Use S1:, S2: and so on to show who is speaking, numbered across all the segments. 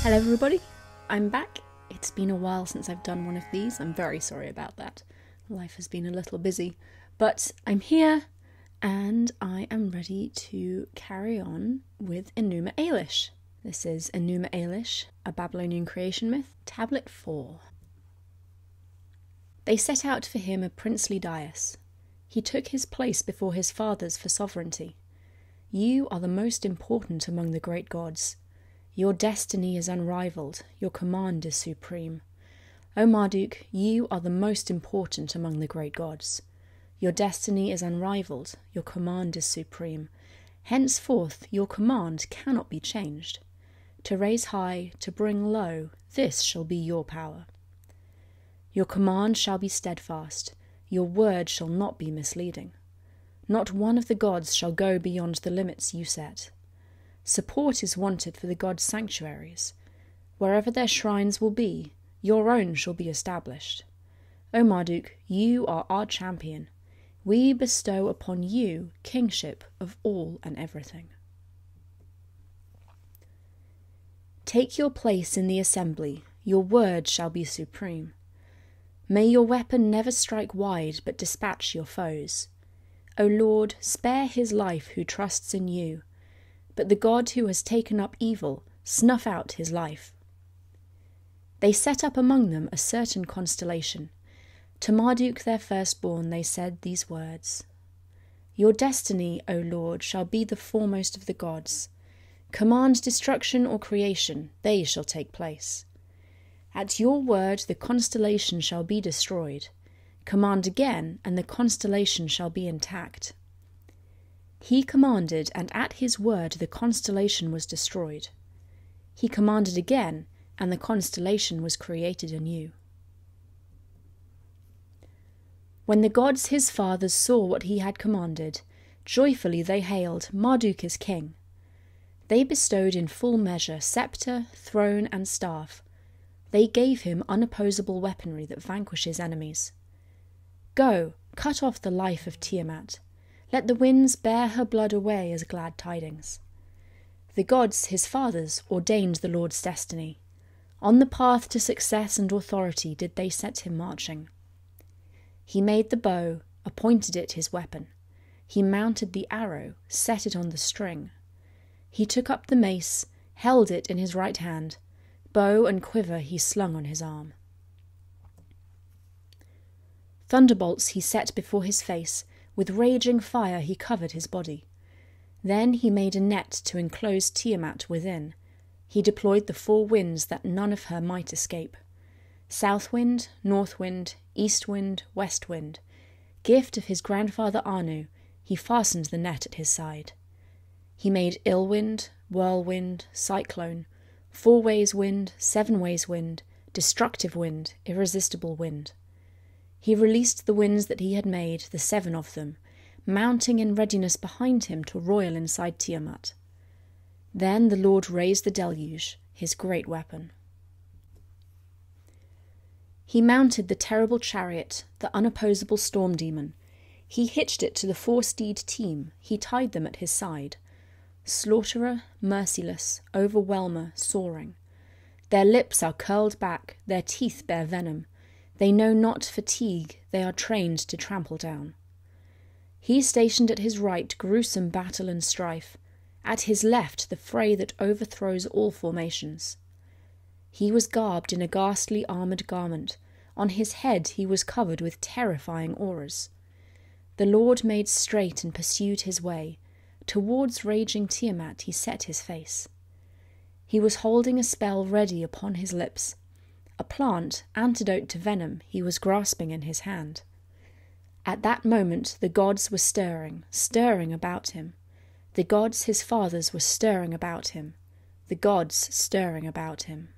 S1: Hello everybody, I'm back. It's been a while since I've done one of these. I'm very sorry about that. Life has been a little busy, but I'm here and I am ready to carry on with Enuma Elish. This is Enuma Elish, a Babylonian creation myth, Tablet 4. They set out for him a princely dais. He took his place before his fathers for sovereignty. You are the most important among the great gods. Your destiny is unrivaled, your command is supreme. O Marduk, you are the most important among the great gods. Your destiny is unrivaled, your command is supreme. Henceforth your command cannot be changed. To raise high, to bring low, this shall be your power. Your command shall be steadfast, your word shall not be misleading. Not one of the gods shall go beyond the limits you set. Support is wanted for the gods' sanctuaries. Wherever their shrines will be, your own shall be established. O Marduk, you are our champion. We bestow upon you kingship of all and everything. Take your place in the assembly, your word shall be supreme. May your weapon never strike wide, but dispatch your foes. O Lord, spare his life who trusts in you. But the god who has taken up evil, snuff out his life. They set up among them a certain constellation. To Marduk their firstborn they said these words: Your destiny, O Lord, shall be the foremost of the gods. Command destruction or creation, they shall take place. At your word the constellation shall be destroyed. Command again, and the constellation shall be intact. He commanded, and at his word the constellation was destroyed. He commanded again, and the constellation was created anew. When the gods his fathers saw what he had commanded, joyfully they hailed, Marduk is king. They bestowed in full measure sceptre, throne, and staff. They gave him unopposable weaponry that vanquishes enemies. Go, cut off the life of Tiamat. Let the winds bear her blood away as glad tidings. The gods, his fathers, ordained the Lord's destiny. On the path to success and authority did they set him marching. He made the bow, appointed it his weapon. He mounted the arrow, set it on the string. He took up the mace, held it in his right hand. Bow and quiver he slung on his arm. Thunderbolts he set before his face. With raging fire he covered his body. Then he made a net to enclose Tiamat within. He deployed the 4 winds that none of her might escape. South wind, north wind, east wind, west wind. Gift of his grandfather Anu, he fastened the net at his side. He made ill wind, whirlwind, cyclone, 4 ways wind, 7 ways wind, destructive wind, irresistible wind. He released the winds that he had made, the 7 of them, mounting in readiness behind him to roil inside Tiamat. Then the Lord raised the deluge, his great weapon. He mounted the terrible chariot, the unopposable storm demon. He hitched it to the 4-steed team, he tied them at his side. Slaughterer, merciless, overwhelmer, soaring. Their lips are curled back, their teeth bear venom. They know not fatigue, they are trained to trample down. He stationed at his right gruesome battle and strife, at his left the fray that overthrows all formations. He was garbed in a ghastly armoured garment, on his head he was covered with terrifying auras. The Lord made straight and pursued his way, towards raging Tiamat he set his face. He was holding a spell ready upon his lips. A plant, antidote to venom, he was grasping in his hand. At that moment the gods were stirring about him. The gods his fathers were stirring about him. The gods stirring about him.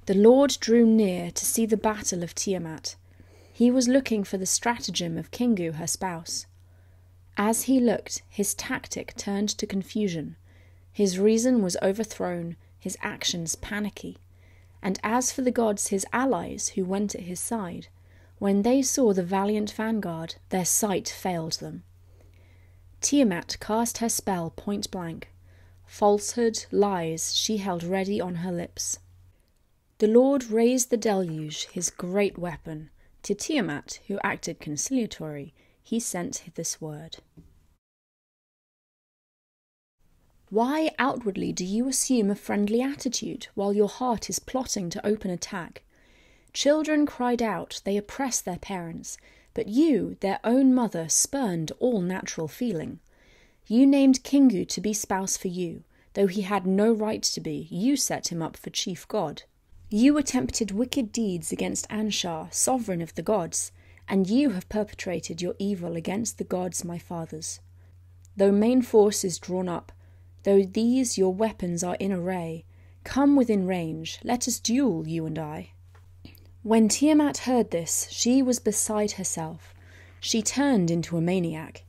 S1: The Lord drew near to see the battle of Tiamat. He was looking for the stratagem of Kingu, her spouse. As he looked, his tactic turned to confusion. His reason was overthrown, his actions panicky. And as for the gods, his allies, who went at his side, when they saw the valiant vanguard, their sight failed them. Tiamat cast her spell point blank. falsehood, lies she held ready on her lips. The Lord raised the deluge, his great weapon. To Tiamat, who acted conciliatory, he sent this word. Why outwardly do you assume a friendly attitude, while your heart is plotting to open attack? Children cried out, they oppressed their parents, but you, their own mother, spurned all natural feeling. You named Kingu to be spouse for you, though he had no right to be, you set him up for chief god. You attempted wicked deeds against Anshar, sovereign of the gods, and you have perpetrated your evil against the gods my fathers. Though main force is drawn up, though these your weapons are in array, come within range, let us duel, you and I. When Tiamat heard this, she was beside herself. She turned into a maniac.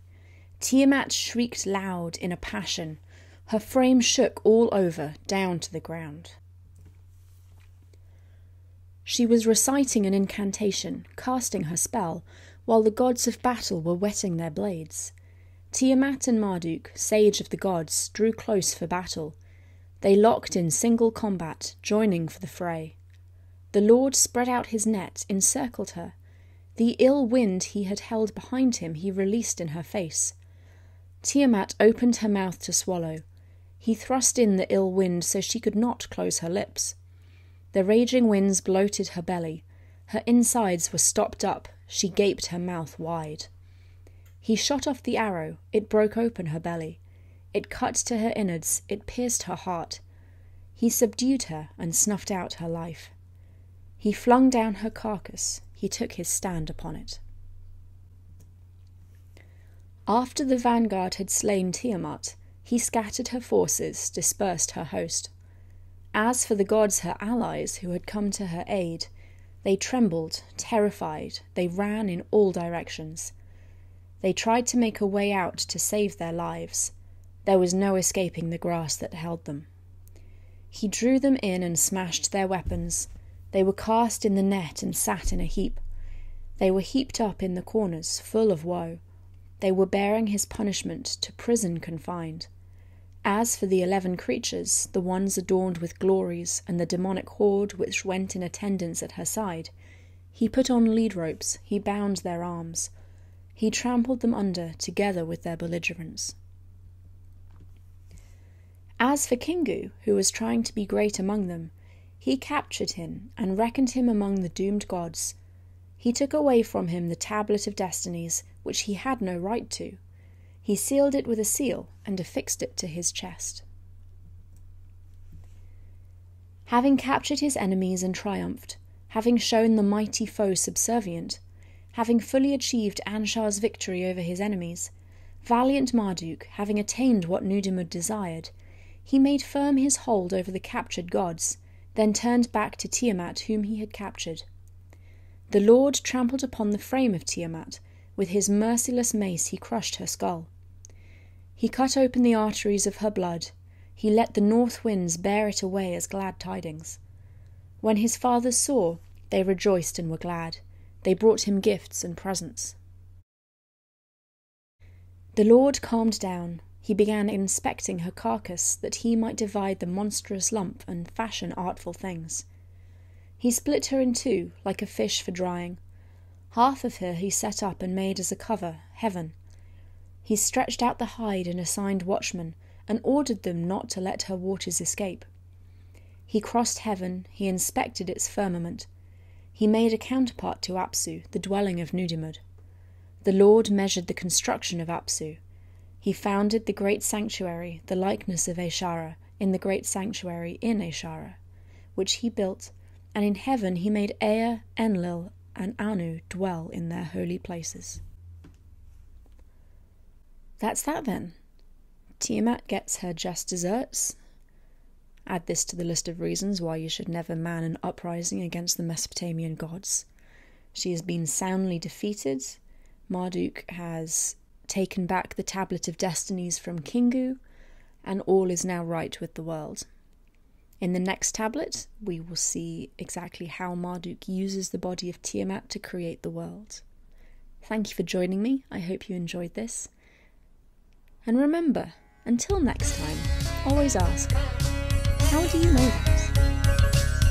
S1: Tiamat shrieked loud in a passion. Her frame shook all over, down to the ground. She was reciting an incantation, casting her spell, while the gods of battle were whetting their blades. Tiamat and Marduk, sage of the gods, drew close for battle. They locked in single combat, joining for the fray. The Lord spread out his net, encircled her. The ill wind he had held behind him he released in her face. Tiamat opened her mouth to swallow. He thrust in the ill wind so she could not close her lips. The raging winds bloated her belly. Her insides were stopped up. She gaped her mouth wide. He shot off the arrow. It broke open her belly. It cut to her innards. It pierced her heart. He subdued her and snuffed out her life. He flung down her carcass. He took his stand upon it. After the vanguard had slain Tiamat, he scattered her forces, dispersed her host. As for the gods, her allies, who had come to her aid, they trembled, terrified, they ran in all directions. They tried to make a way out to save their lives. There was no escaping the grass that held them. He drew them in and smashed their weapons. They were cast in the net and sat in a heap. They were heaped up in the corners, full of woe. They were bearing his punishment, to prison confined. As for the 11 creatures, the ones adorned with glories, and the demonic horde which went in attendance at her side, he put on lead ropes, he bound their arms. He trampled them under, together with their belligerents. As for Kingu, who was trying to be great among them, he captured him, and reckoned him among the doomed gods. He took away from him the tablet of destinies, which he had no right to. He sealed it with a seal, and affixed it to his chest. Having captured his enemies and triumphed, having shown the mighty foe subservient, having fully achieved Anshar's victory over his enemies, valiant Marduk, having attained what Nudimmud desired, he made firm his hold over the captured gods, then turned back to Tiamat, whom he had captured. The Lord trampled upon the frame of Tiamat. With his merciless mace he crushed her skull. He cut open the arteries of her blood. He let the north winds bear it away as glad tidings. When his fathers saw, they rejoiced and were glad. They brought him gifts and presents. The Lord calmed down. He began inspecting her carcass, that he might divide the monstrous lump and fashion artful things. He split her in two, like a fish for drying. Half of her he set up and made as a cover, heaven. He stretched out the hide and assigned watchmen, and ordered them not to let her waters escape. He crossed heaven, he inspected its firmament. He made a counterpart to Apsu, the dwelling of Nudimmud. The Lord measured the construction of Apsu. He founded the great sanctuary, the likeness of 𝀭Support, in the great sanctuary in 𝀭Support, which he built, and in heaven he made Ea, Enlil, and Anu dwell in their holy places. That's that then. Tiamat gets her just desserts. Add this to the list of reasons why you should never man an uprising against the Mesopotamian gods. She has been soundly defeated. Marduk has taken back the tablet of destinies from Kingu, and all is now right with the world. In the next tablet, we will see exactly how Marduk uses the body of Tiamat to create the world. Thank you for joining me. I hope you enjoyed this. And remember, until next time, always ask, how do you know that?